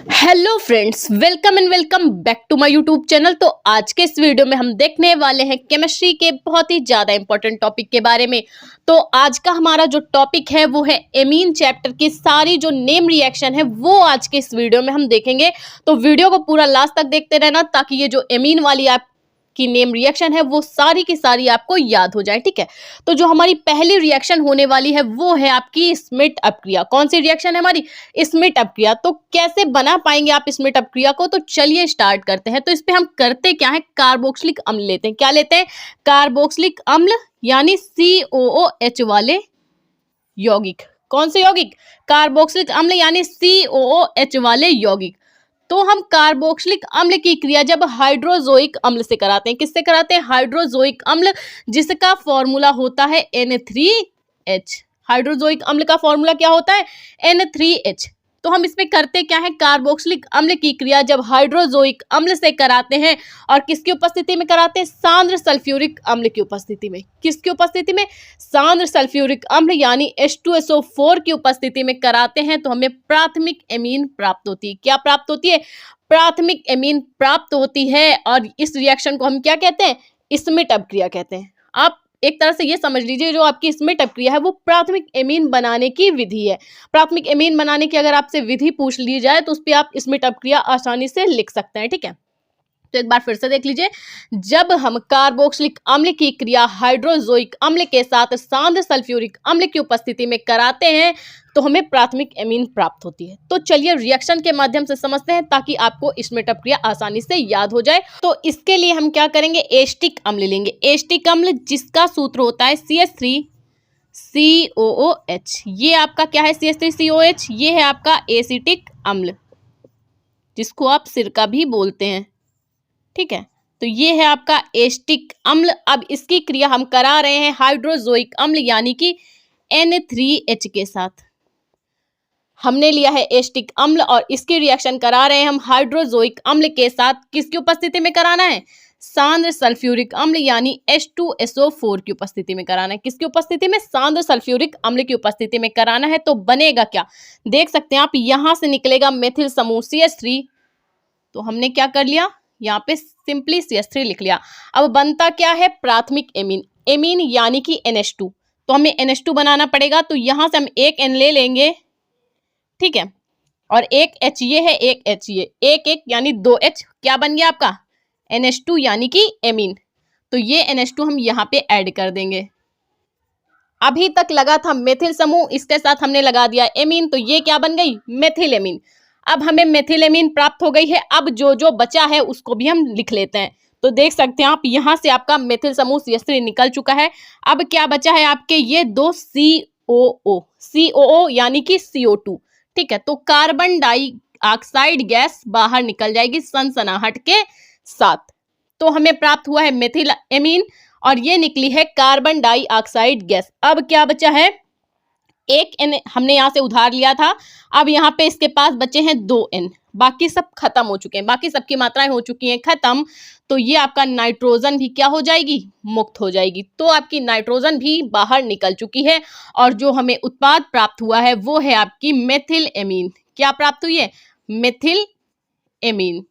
Hello friends, welcome and welcome back to my YouTube channel. तो आज के इस वीडियो में हम देखने वाले हैं केमिस्ट्री के बहुत ही ज़्यादा इंपॉर्टेंट टॉपिक के बारे में। तो आज का हमारा जो टॉपिक है वो है एमीन चैप्टर की सारी जो नेम रिएक्शन है वो आज के इस वीडियो में हम देखेंगे। तो वीडियो को पूरा लास्ट तक देखते रहना ताकि ये जो एमीन वाली आप की नेम रिएक्शन है वो सारी की सारी आपको याद हो जाए। ठीक है, तो जो हमारी पहली रिएक्शन होने वाली है वो है आपकी स्मिट अपक्रिया। कौन सी रिएक्शन है हमारी? स्मिट अपक्रिया। तो कैसे बना पाएंगे आप स्मिट अपक्रिया को? तो चलिए स्टार्ट करते हैं। तो इस पे हम करते क्या है, कार्बोक्सिलिक अम्ल लेते हैं। क्या लेते हैं? कार्बोक्सिलिक अम्ल यानी COOH वाले यौगिक। कौन से यौगिक? कार्बोक्सिलिक अम्ल यानी COOH वाले यौगिक। तो हम कार्बोक्सिलिक अम्ल की क्रिया जब हाइड्रोजोइक अम्ल से कराते हैं, किससे कराते हैं? हाइड्रोजोइक अम्ल, जिसका फॉर्मूला होता है N3H। हाइड्रोजोइक अम्ल का फॉर्मूला क्या होता है? N3H। तो हम इसमें करते क्या है, कार्बोक्सिलिक अम्ल की क्रिया जब हाइड्रोजोइक अम्ल से कराते हैं और किसकी उपस्थिति में कराते हैं? सांद्र सल्फ्यूरिक अम्ल की उपस्थिति में। किसकी उपस्थिति में? सांद्र सल्फ्यूरिक अम्ल यानी H2SO4 की उपस्थिति में कराते हैं तो हमें प्राथमिक एमीन प्राप्त होती है। क्या प्राप्त होती है? प्राथमिक एमीन प्राप्त होती है। और इस रिएक्शन को हम क्या कहते हैं? स्मिट अपक्रिया कहते हैं। आप एक तरह से ये समझ लीजिए, जो आपकी स्मिट अपक्रिया है वो प्राथमिक एमीन बनाने की विधि है। प्राथमिक एमीन बनाने की अगर आपसे विधि पूछ ली जाए तो उस पर आप स्मिट अपक्रिया आसानी से लिख सकते हैं। ठीक है, तो एक बार फिर से देख लीजिए। जब हम कार्बोक्सिलिक अम्ल की क्रिया हाइड्रोजोइक अम्ल के साथ सांद्र सल्फ्यूरिक अम्ल की उपस्थिति में कराते हैं तो हमें प्राथमिक एमीन प्राप्त होती है। तो चलिए रिएक्शन के माध्यम से समझते हैं ताकि आपको स्मिट अपक्रिया आसानी से याद हो जाए। तो इसके लिए हम क्या करेंगे, एस्टिक अम्ल लेंगे। एस्टिक अम्ल जिसका सूत्र होता है CH3COOH। ये आपका क्या है? CH3COOH। ये है आपका एसिटिक अम्ल, जिसको आप सिरका भी बोलते हैं। ठीक है, तो ये है आपका एस्टिक अम्ल। अब इसकी क्रिया हम करा रहे हैं हाइड्रोजोइक अम्ल यानी कि N3H के साथ। हमने लिया है एस्टिक अम्ल और इसकी रिएक्शन करा रहे हैं हम हाइड्रोजोइक अम्ल के साथ। किसकी उपस्थिति में कराना है? सांद्र सल्फ्यूरिक अम्ल यानी H2SO4 की उपस्थिति में कराना है। किसकी उपस्थिति में? सांद्र सल्फ्यूरिक अम्ल की उपस्थिति में कराना है। तो बनेगा क्या, देख सकते हैं आप, यहां से निकलेगा मेथिल समूह CH3। तो हमने क्या कर लिया, यहाँ पे सिंपली CH3 लिख लिया। अब बनता क्या है? प्राथमिक एमीन। एमीन यानी कि NH2। तो हमें NH2 बनाना पड़ेगा। तो यहां से हम एक N ले लेंगे, ठीक है, और एक H ये है, एक H ये, एक एक यानी 2H। क्या बन गया आपका? NH2 यानी कि एमीन। तो ये NH2 हम यहाँ पे ऐड कर देंगे। अभी तक लगा था मेथिल समूह, इसके साथ हमने लगा दिया एमीन, तो ये क्या बन गई? Methyl amine. अब हमें मेथिल एमीन प्राप्त हो गई है। अब जो जो बचा है उसको भी हम लिख लेते हैं। तो देख सकते हैं आप, यहां से आपका मेथिल समूह CH3 निकल चुका है। अब क्या बचा है आपके? ये दो COO यानी कि CO2। ठीक है, तो कार्बन डाइऑक्साइड गैस बाहर निकल जाएगी सनसनाहट के साथ। तो हमें प्राप्त हुआ है मेथिल एमीन और ये निकली है कार्बन डाइऑक्साइड गैस। अब क्या बचा है? एक N हमने यहाँ से उधार लिया था। अब यहाँ पे इसके पास बचे हैं 2 N। बाकी सब खत्म हो चुके हैं, बाकी सबकी मात्राएं हो चुकी हैं खत्म। तो ये आपका नाइट्रोजन भी क्या हो जाएगी? मुक्त हो जाएगी। तो आपकी नाइट्रोजन भी बाहर निकल चुकी है और जो हमें उत्पाद प्राप्त हुआ है वो है आपकी मेथिल एमीन। क्या प्राप्त हुई है? Methyl amine.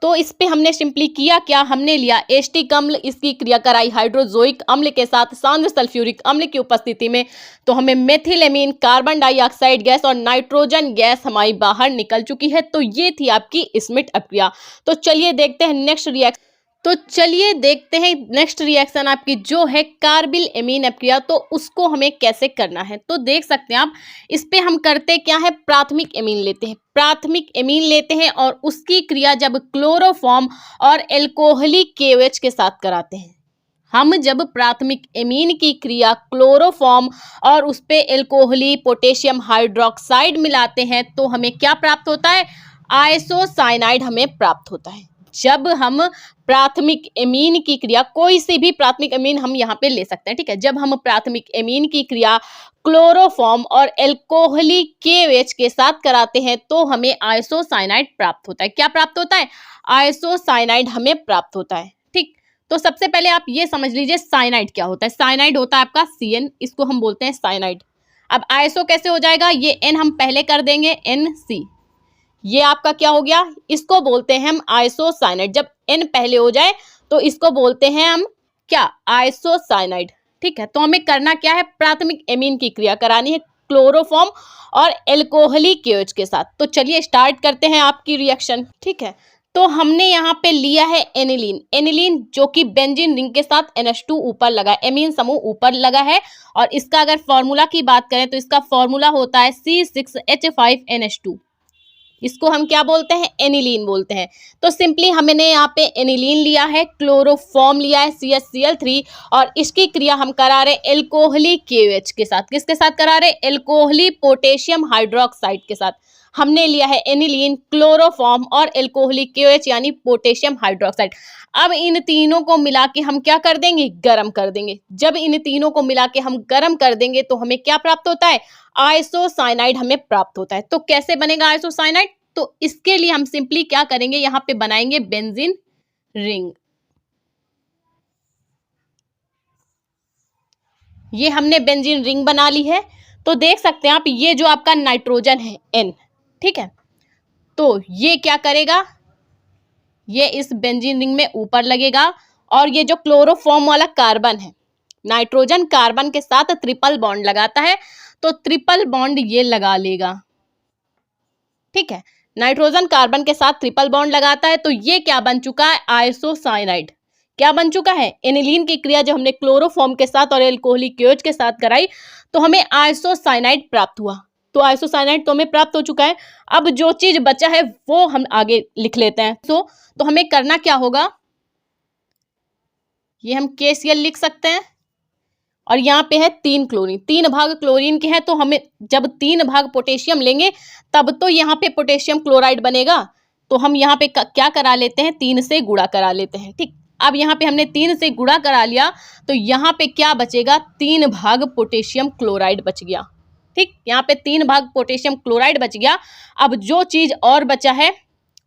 तो इस पे हमने सिंपली किया क्या, हमने लिया एस्टिक अम्ल, इसकी क्रिया कराई हाइड्रोजोइक अम्ल के साथ सांद्र सल्फ्यूरिक अम्ल की उपस्थिति में। तो हमें methyl amine, carbon dioxide gas और नाइट्रोजन गैस हमारी बाहर निकल चुकी है। तो ये थी आपकी स्मिट अपक्रिया। तो चलिए देखते हैं नेक्स्ट रिएक्शन। तो चलिए देखते हैं नेक्स्ट रिएक्शन आपकी जो है कार्बिल एमीन अपक्रिया। तो उसको हमें कैसे करना है? तो देख सकते हैं आप, इस पे हम करते क्या है, प्राथमिक एमीन लेते हैं। प्राथमिक एमीन लेते हैं और उसकी क्रिया जब क्लोरोफॉर्म और एल्कोहलिक KOH के साथ कराते हैं। हम जब प्राथमिक एमीन की क्रिया क्लोरोफॉर्म और उस पे एल्कोहली पोटेशियम हाइड्रोक्साइड मिलाते हैं तो हमें क्या प्राप्त होता है? आइसोसाइनाइड हमें प्राप्त होता है। जब हम प्राथमिक एमीन की क्रिया, कोई सी भी प्राथमिक एमीन हम यहाँ पे ले सकते हैं। ठीक है, जब हम प्राथमिक एमीन की क्रिया क्लोरोफॉर्म और एल्कोहलिक KOH के साथ कराते हैं तो हमें आइसोसाइनाइड प्राप्त होता है। क्या प्राप्त होता है? आइसोसाइनाइड हमें प्राप्त होता है। ठीक, तो सबसे पहले आप ये समझ लीजिए साइनाइड क्या होता है। साइनाइड होता है आपका CN, इसको हम बोलते हैं साइनाइड। अब आइसो कैसे हो जाएगा, ये N हम पहले कर देंगे NC, ये आपका क्या हो गया, इसको बोलते हैं हम आइसोसाइनाइड। जब N पहले हो जाए तो इसको बोलते हैं हम क्या, आइसोसाइनाइड। ठीक है, तो हमें करना क्या है, प्राथमिक एमीन की क्रिया करानी है क्लोरोफॉर्म और एल्कोहलिक KOH के साथ। तो चलिए स्टार्ट करते हैं आपकी रिएक्शन। ठीक है, तो हमने यहाँ पे लिया है एनिलीन, एनिलीन जो कि बेंजीन रिंग के साथ NH2 ऊपर लगा है, एमीन समूह ऊपर लगा है। और इसका अगर फॉर्मूला की बात करें तो इसका फॉर्मूला होता है C6H5NH2। इसको हम क्या बोलते हैं, एनिलीन बोलते हैं। तो सिंपली हमने यहाँ पे एनिलीन लिया है, क्लोरोफॉर्म लिया है CHCl3, और इसकी क्रिया हम करा रहे एल्कोहलिक KOH के साथ। किसके साथ करा रहे, एल्कोहलिक पोटेशियम हाइड्रोक्साइड के साथ। हमने लिया है एनिलीन, क्लोरोफॉर्म और एल्कोहलिक KOH यानी पोटेशियम हाइड्रोक्साइड। अब इन तीनों को मिला के हम क्या कर देंगे, गर्म कर देंगे। जब इन तीनों को मिला के हम गर्म कर देंगे तो हमें क्या प्राप्त होता है, आइसोसाइनाइड हमें प्राप्त होता है। तो कैसे बनेगा आइसोसाइनाइड, तो इसके लिए हम सिंपली क्या करेंगे, यहां पे बनाएंगे बेंजीन रिंग। ये हमने बेंजीन रिंग बना ली है। तो देख सकते हैं आप, ये जो आपका नाइट्रोजन है N, ठीक है, तो ये क्या करेगा, ये इस बेंजीन रिंग में ऊपर लगेगा। और ये जो क्लोरोफॉर्म वाला कार्बन है, नाइट्रोजन कार्बन के साथ ट्रिपल बॉन्ड लगाता है, तो ट्रिपल बॉन्ड ये लगा लेगा। ठीक है, नाइट्रोजन कार्बन के साथ ट्रिपल बॉन्ड लगाता है, तो ये क्या बन चुका है, आइसोसाइनाइड। क्या बन चुका है, एनिलीन की क्रिया जो हमने क्लोरोफॉर्म के साथ और एल्कोहलिक KOH के साथ कराई, तो हमें आइसोसाइनाइड प्राप्त हुआ। तो आइसोसाइनाइड तो हमें प्राप्त हो चुका है। अब जो चीज बचा है वो हम आगे लिख लेते हैं। तो हमें करना क्या होगा, ये हम KCl लिख सकते हैं, और यहाँ पे है 3 क्लोरीन, 3 भाग क्लोरीन के हैं, तो हमें जब 3 भाग पोटेशियम लेंगे तब तो यहाँ पे पोटेशियम क्लोराइड बनेगा। तो हम यहाँ पे क्या करा लेते हैं, 3 से गुणा करा लेते हैं। ठीक, अब यहाँ पे हमने 3 से गुणा करा लिया, तो यहाँ पे क्या बचेगा, 3 भाग पोटेशियम क्लोराइड बच गया। ठीक, यहाँ पे 3 भाग पोटेशियम क्लोराइड बच गया। अब जो चीज और बचा है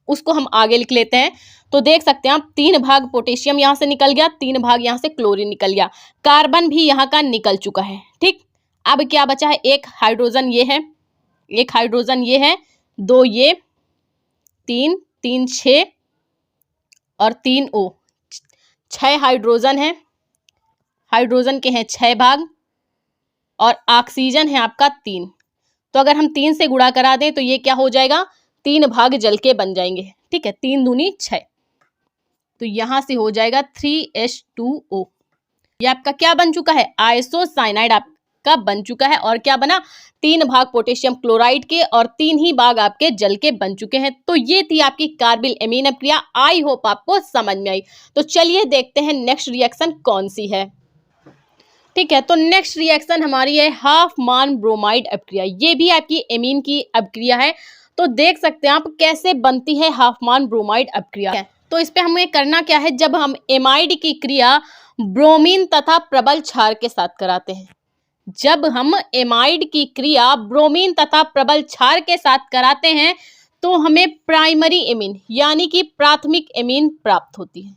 उसको हम आगे लिख लेते हैं। तो देख सकते हैं आप, 3 भाग पोटेशियम यहाँ से निकल गया, 3 भाग यहाँ से क्लोरीन निकल गया, कार्बन भी यहाँ का निकल चुका है। ठीक, अब क्या बचा है, एक हाइड्रोजन ये है, एक हाइड्रोजन ये है, 2 ये, 3 3 6 और 3 O, 6 हाइड्रोजन है, हाइड्रोजन के हैं 6 भाग, और ऑक्सीजन है आपका 3। तो अगर हम 3 से गुणा करा दें तो ये क्या हो जाएगा, 3 भाग जल के बन जाएंगे। ठीक है, 3 दूनी 6, तो यहां से हो जाएगा 3H2O। ये आपका क्या बन चुका है, आइसोसाइनाइड आपका बन चुका है। और क्या बना, 3 भाग पोटेशियम क्लोराइड के और 3 ही भाग आपके जल के बन चुके हैं। तो ये थी आपकी कार्बिल एमीन अपक्रिया। आई होप आपको समझ में आई। तो चलिए देखते हैं नेक्स्ट रिएक्शन कौन सी है। ठीक है, तो नेक्स्ट रिएक्शन हमारी है हाफमान ब्रोमाइड अपक्रिया। ये भी आपकी एमीन की अपक्रिया है। तो देख सकते हैं आप कैसे बनती है हाफमान ब्रोमाइड अपक्रिया। तो इस पे हमें करना क्या है, जब हम एमाइड की क्रिया ब्रोमीन तथा प्रबल क्षार के साथ कराते हैं, जब हम एमाइड की क्रिया ब्रोमीन तथा प्रबल क्षार के साथ कराते हैं तो हमें प्राइमरी एमीन यानी कि प्राथमिक एमीन प्राप्त होती है।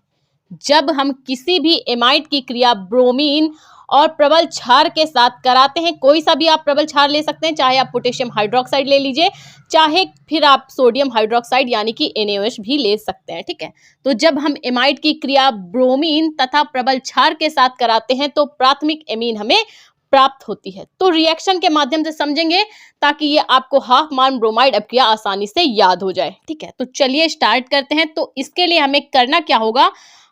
जब हम किसी भी एमाइड की क्रिया ब्रोमीन और प्रबल क्षार के साथ कराते हैं, कोई सा भी आप प्रबल क्षार ले सकते हैं, चाहे आप पोटेशियम हाइड्रोक्साइड ले लीजिए, चाहे फिर आप सोडियम हाइड्रोक्साइड यानी कि NaOH भी ले सकते हैं। ठीक है, तो जब हम एमाइड की क्रिया ब्रोमीन तथा प्रबल क्षार के साथ कराते हैं तो प्राथमिक एमीन हमें प्राप्त होती है। तो रिएक्शन के माध्यम से समझेंगे ताकि ये आपको हाफमान ब्रोमाइड अपक्रिया आसानी से याद हो जाए। ठीक है, तो चलिए स्टार्ट करते हैं। तो इसके लिए हमें करना क्या होगा,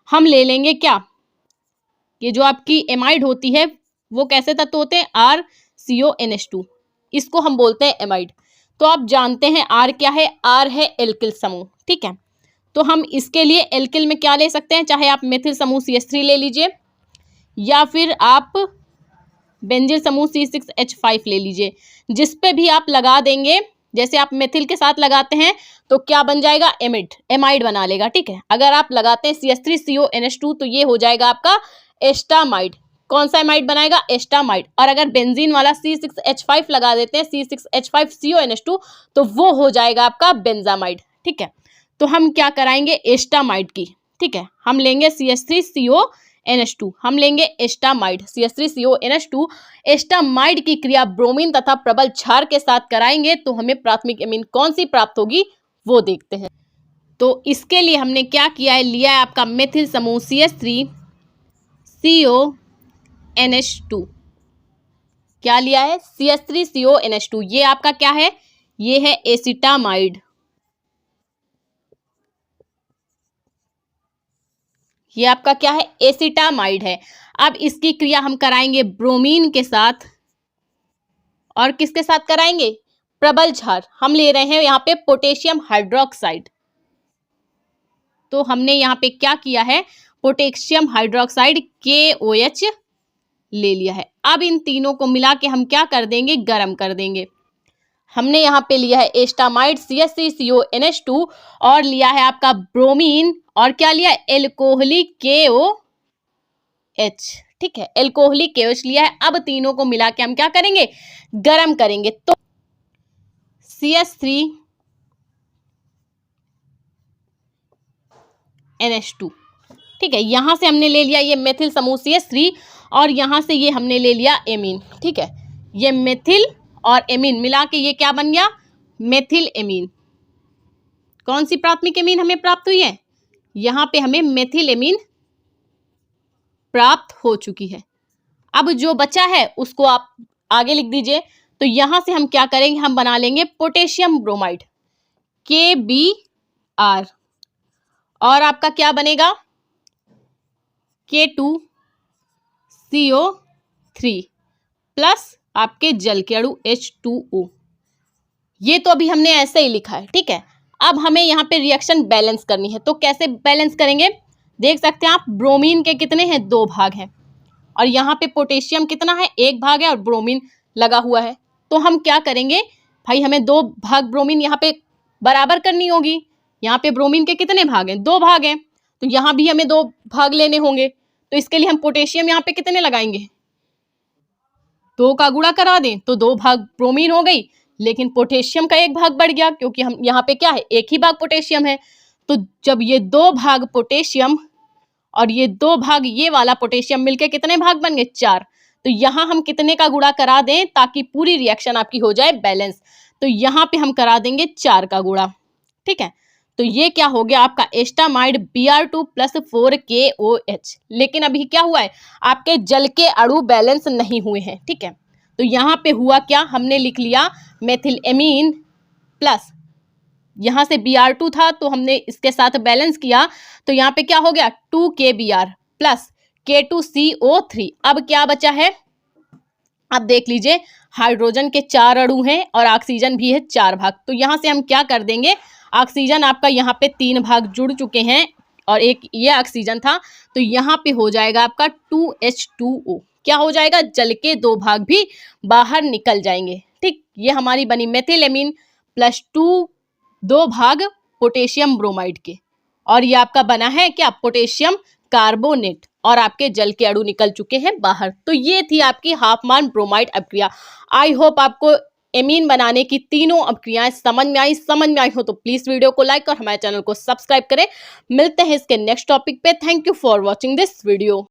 हम ले लेंगे क्या, ये जो आपकी एमाइड होती है वो कैसे तत्व होते हैं, RCONH2, इसको हम बोलते हैं एमाइड। तो आप जानते हैं R क्या है, R है एल्किल समूह। ठीक है, तो हम इसके लिए एल्किल में क्या ले सकते हैं, चाहे आप मेथिल समूह CH3 ले लीजिए, या फिर आप बेंजीन समूह C6H5 ले लीजिए। जिस पे भी आप लगा देंगे, जैसे आप मेथिल के साथ लगाते हैं तो क्या बन जाएगा, एमाइड बना लेगा। ठीक है, अगर आप लगाते हैं CH3CONH2 तो ये हो जाएगा आपका एस्टामाइड। कौन सा एमाइड बनाएगा, एस्टामाइड। और अगर बेंजीन वाला C6H5 लगा देते हैं, C6H5CONH2, तो वो हो जाएगा आपका बेंजामाइड। ठीक है, तो हम क्या कराएंगे, एस्टामाइड की। ठीक है, हम लेंगे CH3CO NH2, हम लेंगे एस्टामाइड CH3CONH2। एस्टामाइड की क्रिया ब्रोमीन तथा प्रबल क्षार के साथ कराएंगे तो हमें प्राथमिक एमीन कौन सी प्राप्त होगी वो देखते हैं। तो इसके लिए हमने क्या किया है, लिया है आपका मेथिल समूह CH3CONH2। क्या लिया है, CH3CONH2। ये आपका क्या है, ये है एसिटामाइड। ये आपका क्या है, एसिटामाइड है। अब इसकी क्रिया हम कराएंगे ब्रोमीन के साथ, और किसके साथ कराएंगे, प्रबल क्षार। हम ले रहे हैं यहाँ पे पोटेशियम हाइड्रोक्साइड। तो हमने यहाँ पे क्या किया है, पोटेशियम हाइड्रोक्साइड KOH ले लिया है। अब इन तीनों को मिला के हम क्या कर देंगे, गर्म कर देंगे। हमने यहाँ पे लिया है एस्टामाइड CH3CONH2 और लिया है आपका ब्रोमीन, और क्या लिया है, एल्कोहलिक KOH। ठीक है, एल्कोहलिक KOH लिया है। अब तीनों को मिला के हम क्या करेंगे, गर्म करेंगे। तो CH3NH2, ठीक है, यहां से हमने ले लिया ये मेथिल समूह CH3, और यहां से ये हमने ले लिया एमीन। ठीक है, ये मेथिल और एमीन मिला के ये क्या बन गया, मेथिल एमीन। कौन सी प्राथमिक एमीन हमें प्राप्त हुई है, यहां पे हमें मेथिल एमीन प्राप्त हो चुकी है। अब जो बचा है उसको आप आगे लिख दीजिए। तो यहां से हम क्या करेंगे, हम बना लेंगे पोटेशियम ब्रोमाइड KBr, और आपका क्या बनेगा, K2CO3 प्लस आपके जल के अणु H2O। ये तो अभी हमने ऐसे ही लिखा है। ठीक है, अब हमें यहाँ पे रिएक्शन बैलेंस करनी है। तो कैसे बैलेंस करेंगे, देख सकते हैं आप, ब्रोमीन के कितने हैं, 2 भाग हैं, और यहाँ पे पोटेशियम कितना है, 1 भाग है, और ब्रोमीन लगा हुआ है। तो हम क्या करेंगे भाई, हमें 2 भाग ब्रोमीन यहाँ पे बराबर करनी होगी। यहाँ पे ब्रोमीन के कितने भाग हैं, 2 भाग हैं, तो यहाँ भी हमें 2 भाग लेने होंगे। तो इसके लिए हम पोटेशियम यहाँ पे कितने लगाएंगे, 2 का गुणा करा दें तो 2 भाग ब्रोमीन हो गई, लेकिन पोटेशियम का 1 भाग बढ़ गया, क्योंकि हम यहाँ पे क्या है, 1 ही भाग पोटेशियम है। तो जब ये 2 भाग पोटेशियम और ये 2 भाग ये वाला पोटेशियम मिलके कितने भाग बन गए, 4। तो यहाँ हम कितने का गुणा करा दें ताकि पूरी रिएक्शन आपकी हो जाए बैलेंस। तो यहाँ पे हम करा देंगे 4 का गुणा। ठीक है, तो ये क्या हो गया आपका एस्टामाइड Br2 + 4KOH। लेकिन अभी क्या हुआ है, आपके जल के अणु बैलेंस नहीं हुए हैं। ठीक है, तो यहाँ पे हुआ क्या, हमने लिख लिया मेथिल एमीन प्लस, यहाँ से Br2 था तो हमने इसके साथ बैलेंस किया, तो यहाँ पे क्या हो गया 2KBr प्लस K2CO3। अब क्या बचा है, अब देख लीजिए, हाइड्रोजन के 4 अणु हैं और ऑक्सीजन भी है 4 भाग। तो यहाँ से हम क्या कर देंगे, ऑक्सीजन आपका यहाँ पे 3 भाग जुड़ चुके हैं और एक ये ऑक्सीजन था, तो यहाँ पे हो जाएगा आपका 2H2O। क्या हो जाएगा, जल के 2 भाग भी बाहर निकल जाएंगे। ठीक, ये हमारी बनी मेथिल एमीन प्लस 2 भाग पोटेशियम ब्रोमाइड के, और ये आपका बना है क्या, पोटेशियम कार्बोनेट, और आपके जल के अणु निकल चुके हैं बाहर। तो ये थी आपकी हाफमान ब्रोमाइड अपक्रिया। आई होप आपको एमीन बनाने की तीनों अपक्रियाएं समझ में आई हो तो प्लीज वीडियो को लाइक और हमारे चैनल को सब्सक्राइब करें। मिलते हैं इसके नेक्स्ट टॉपिक पे। Thank you for watching this video.